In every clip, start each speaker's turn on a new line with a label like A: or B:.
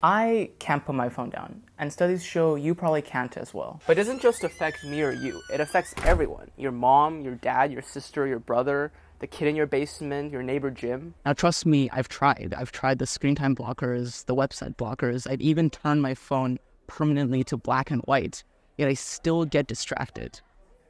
A: I can't put my phone down, and studies show you probably can't as well. But it doesn't just affect me or you, it affects everyone. Your mom, your dad, your sister, your brother, the kid in your basement, your neighbor Jim.
B: Now, trust me, I've tried. I've tried the screen time blockers, the website blockers. I've even turned my phone permanently to black and white, yet I still get distracted.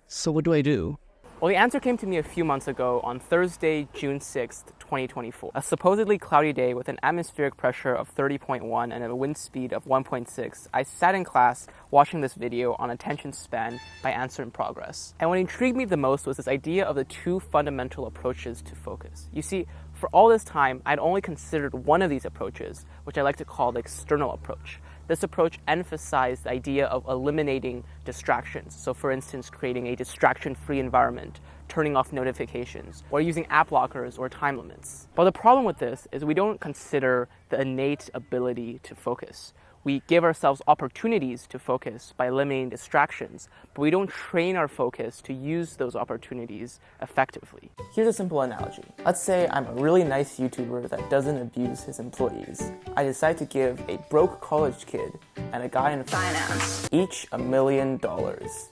B: So what do I do?
A: Well, the answer came to me a few months ago on Thursday, June 6th, 2024. A supposedly cloudy day with an atmospheric pressure of 30.1 and a wind speed of 1.6. I sat in class watching this video on attention span by Answer in Progress. And what intrigued me the most was this idea of the two fundamental approaches to focus. You see, for all this time, I'd only considered one of these approaches, which I like to call the external approach. This approach emphasized the idea of eliminating distractions. So for instance, creating a distraction-free environment, turning off notifications, or using app blockers or time limits. But the problem with this is we don't consider the innate ability to focus. We give ourselves opportunities to focus by eliminating distractions, but we don't train our focus to use those opportunities effectively. Here's a simple analogy. Let's say I'm a really nice YouTuber that doesn't abuse his employees. I decide to give a broke college kid and a guy in finance each $1 million.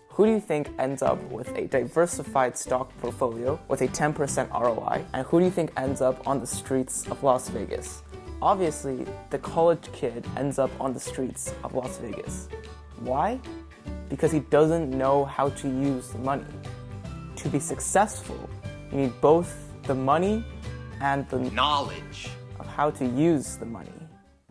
A: Who do you think ends up with a diversified stock portfolio with a 10% ROI? And who do you think ends up on the streets of Las Vegas? Obviously, the college kid ends up on the streets of Las Vegas. Why? Because he doesn't know how to use the money. To be successful, you need both the money and the knowledge of how to use the money.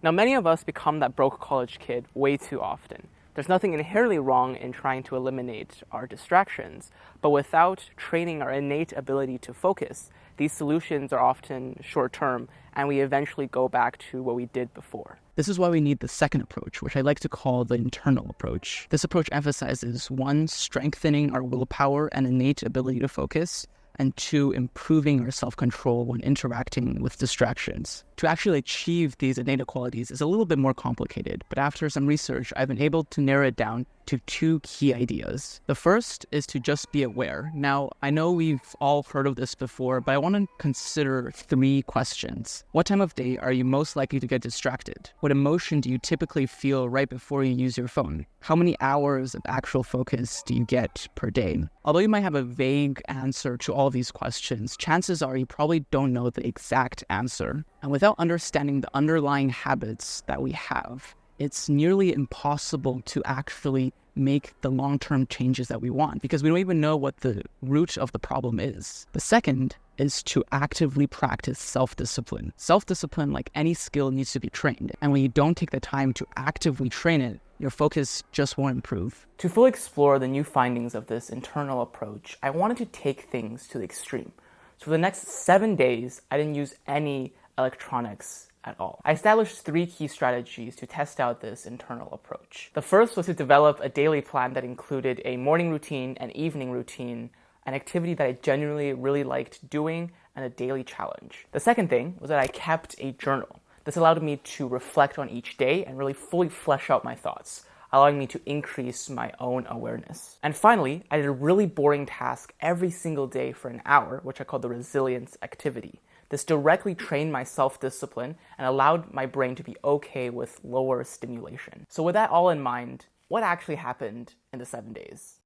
A: Now, many of us become that broke college kid way too often. There's nothing inherently wrong in trying to eliminate our distractions, but without training our innate ability to focus, these solutions are often short-term, and we eventually go back to what we did before.
B: This is why we need the second approach, which I like to call the internal approach. This approach emphasizes, 1, strengthening our willpower and innate ability to focus, and 2, improving our self-control when interacting with distractions. To actually achieve these innate qualities is a little bit more complicated, but after some research, I've been able to narrow it down to 2 key ideas. The first is to just be aware. Now, I know we've all heard of this before, but I want to consider 3 questions. What time of day are you most likely to get distracted? What emotion do you typically feel right before you use your phone? How many hours of actual focus do you get per day? Although you might have a vague answer to all these questions, chances are you probably don't know the exact answer. And without understanding the underlying habits that we have, it's nearly impossible to actually make the long-term changes that we want because we don't even know what the root of the problem is. The second is to actively practice self-discipline. Self-discipline, like any skill, needs to be trained. And when you don't take the time to actively train it, your focus just won't improve. To fully explore the new findings of this internal approach, I wanted to take things to the extreme. So for the next 7 days, I didn't use any electronics at all. I established 3 key strategies to test out this internal approach. The first was to develop a daily plan that included a morning routine, an evening routine, an activity that I genuinely really liked doing, and a daily challenge. The second thing was that I kept a journal. This allowed me to reflect on each day and really fully flesh out my thoughts, allowing me to increase my own awareness. And finally, I did a really boring task every single day for an hour, which I called the resilience activity. This directly trained my self-discipline and allowed my brain to be okay with lower stimulation. So with that all in mind, what actually happened in the 7 days?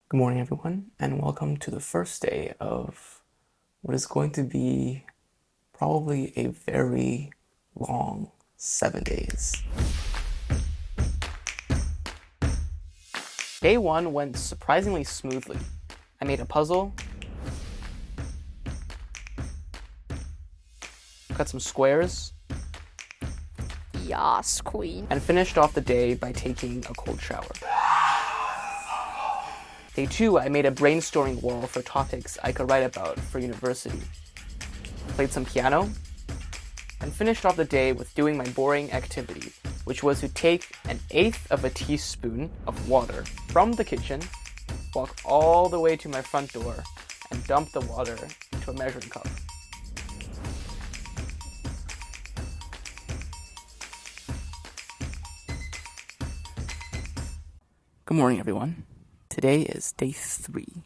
B: Good morning, everyone, and welcome to the first day of what is going to be probably a very long 7 days. Day 1 went surprisingly smoothly. I made a puzzle, cut some squares,
C: Yas, queen.
A: and finished off the day by taking a cold shower. Day 2, I made a brainstorming wall for topics I could write about for university. Played some piano, and finished off the day with doing my boring activity, which was to take 1/8 teaspoon of water from the kitchen, walk all the way to my front door, and dump the water into a measuring cup. Good morning, everyone. Today is day 3.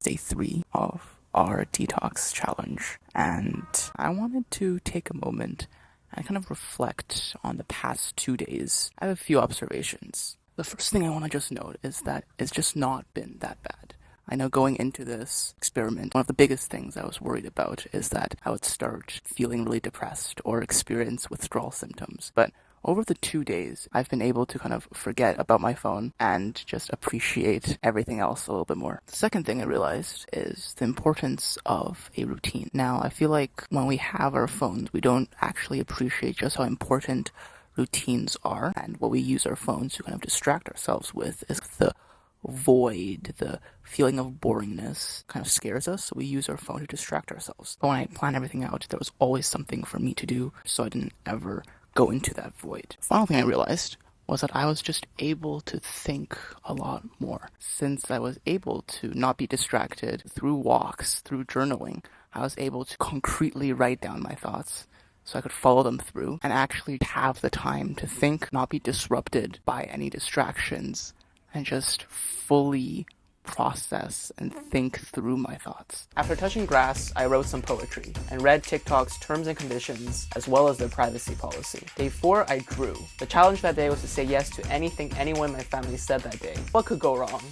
A: Day 3 of our detox challenge, and I wanted to take a moment and kind of reflect on the past 2 days. I have a few observations. The first thing I want to just note is that it's just not been that bad. I know going into this experiment, one of the biggest things I was worried about is that I would start feeling really depressed or experience withdrawal symptoms. But over the 2 days, I've been able to kind of forget about my phone and just appreciate everything else a little bit more. The second thing I realized is the importance of a routine. Now, I feel like when we have our phones, we don't actually appreciate just how important routines are, and what we use our phones to kind of distract ourselves with is the void, the feeling of boringness kind of scares us, so we use our phone to distract ourselves. But when I planned everything out, there was always something for me to do, so I didn't ever go into that void. The final thing I realized was that I was just able to think a lot more. Since I was able to not be distracted through walks, through journaling, I was able to concretely write down my thoughts so I could follow them through and actually have the time to think, not be disrupted by any distractions, and just fully process and think through my thoughts. After touching grass, I wrote some poetry and read TikTok's terms and conditions as well as their privacy policy. Day 4, I drew. The challenge that day was to say yes to anything anyone in my family said that day. What could go wrong?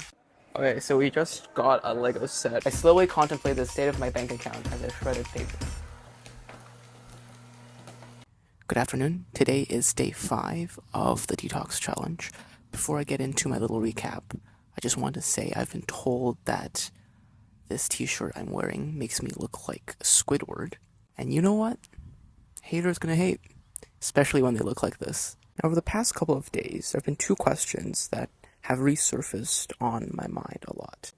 A: Okay, so we just got a Lego set. I slowly contemplate the state of my bank account as I shredded paper. Good afternoon. Today is day 5 of the detox challenge. Before I get into my little recap, I just want to say I've been told that this t-shirt I'm wearing makes me look like Squidward. And you know what? Haters gonna hate, especially when they look like this. Now, over the past couple of days, there have been 2 questions that have resurfaced on my mind a lot.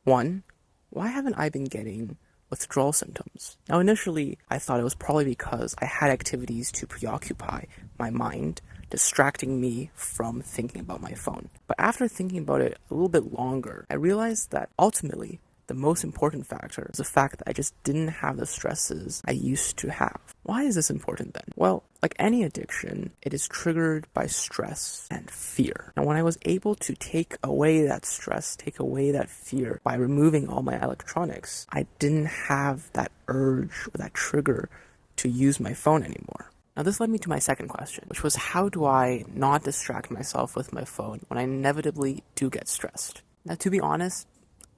A: 1, why haven't I been getting withdrawal symptoms? Now, initially, I thought it was probably because I had activities to preoccupy my mind, distracting me from thinking about my phone. But after thinking about it a little bit longer, I realized that ultimately, the most important factor is the fact that I just didn't have the stresses I used to have. Why is this important then? Well, like any addiction, it is triggered by stress and fear. And when I was able to take away that stress, take away that fear by removing all my electronics, I didn't have that urge or that trigger to use my phone anymore. Now, this led me to my second question, which was how do I not distract myself with my phone when I inevitably do get stressed? Now, to be honest,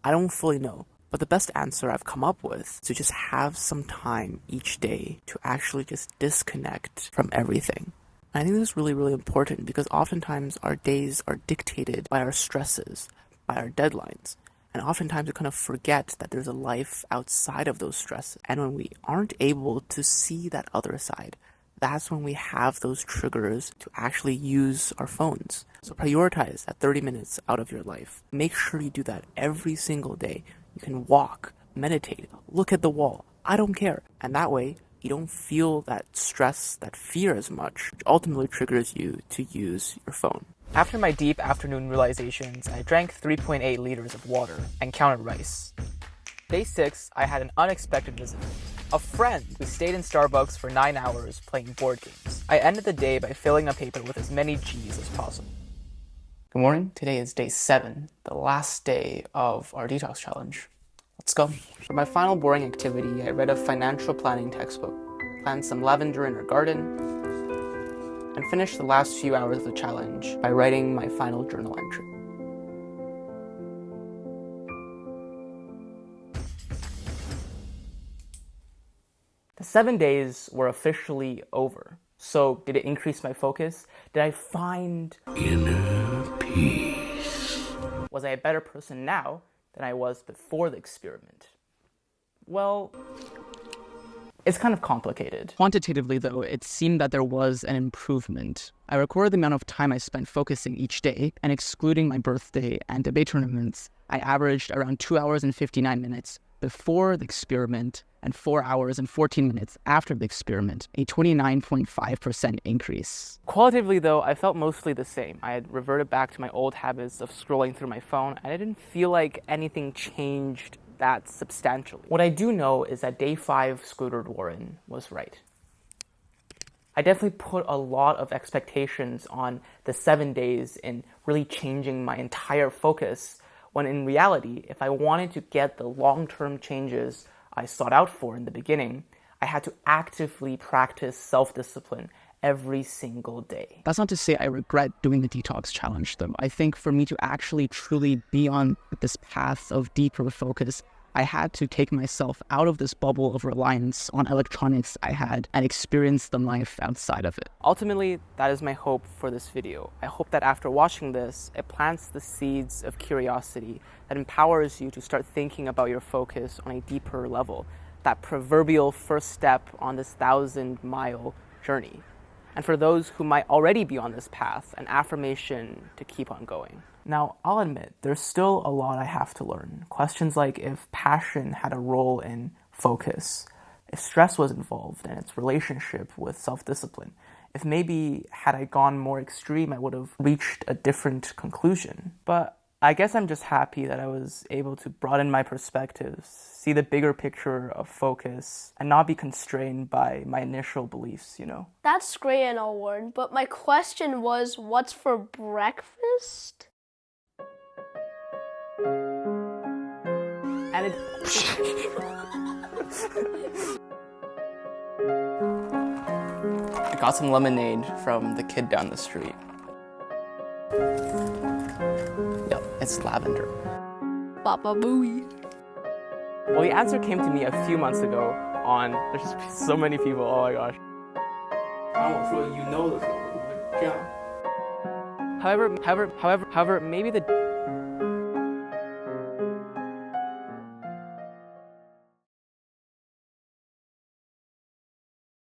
A: I don't fully know, but the best answer I've come up with is to just have some time each day to actually just disconnect from everything. And I think this is really, really important because oftentimes our days are dictated by our stresses, by our deadlines. And oftentimes we kind of forget that there's a life outside of those stresses. And when we aren't able to see that other side, that's when we have those triggers to actually use our phones. So prioritize that 30 minutes out of your life. Make sure you do that every single day. You can walk, meditate, look at the wall. I don't care. And that way, you don't feel that stress, that fear as much, which ultimately triggers you to use your phone. After my deep afternoon realizations, I drank 3.8 liters of water and counted rice. Day 6, I had an unexpected visitor. A friend who stayed in Starbucks for 9 hours playing board games. I ended the day by filling a paper with as many G's as possible. Good morning. Today is day 7, the last day of our detox challenge. Let's go. For my final boring activity, I read a financial planning textbook, planted some lavender in our garden, and finished the last few hours of the challenge by writing my final journal entry. The 7 days were officially over. So, did it increase my focus? Did I find
C: inner peace?
A: Was I a better person now than I was before the experiment? Well, it's kind of complicated.
B: Quantitatively, though, it seemed that there was an improvement. I recorded the amount of time I spent focusing each day, and excluding my birthday and debate tournaments, I averaged around 2 hours and 59 minutes before the experiment and 4 hours and 14 minutes after the experiment, a 29.5% increase.
A: Qualitatively, though, I felt mostly the same. I had reverted back to my old habits of scrolling through my phone, and I didn't feel like anything changed that substantially. What I do know is that day 5 Squidward Warren was right. I definitely put a lot of expectations on the 7 days in really changing my entire focus when in reality, if I wanted to get the long-term changes I sought out for in the beginning, I had to actively practice self-discipline every single day.
B: That's not to say I regret doing the detox challenge, though. I think for me to actually truly be on this path of deeper focus, I had to take myself out of this bubble of reliance on electronics I had and experience the life outside of it.
A: Ultimately, that is my hope for this video. I hope that after watching this, it plants the seeds of curiosity that empowers you to start thinking about your focus on a deeper level, that proverbial first step on this 1,000-mile journey. And for those who might already be on this path, an affirmation to keep on going. Now, I'll admit, there's still a lot I have to learn. Questions like if passion had a role in focus, if stress was involved and its relationship with self-discipline, if maybe had I gone more extreme, I would have reached a different conclusion. But I guess I'm just happy that I was able to broaden my perspectives, see the bigger picture of focus, and not be constrained by my initial beliefs, you know?
D: That's great and all, Warren, but my question was, what's for breakfast?
A: And it... I got some lemonade from the kid down the street. Yep, it's lavender.
D: Baba Booey.
A: Well, the answer came to me a few months ago on... There's just so many people, oh my gosh. However, maybe the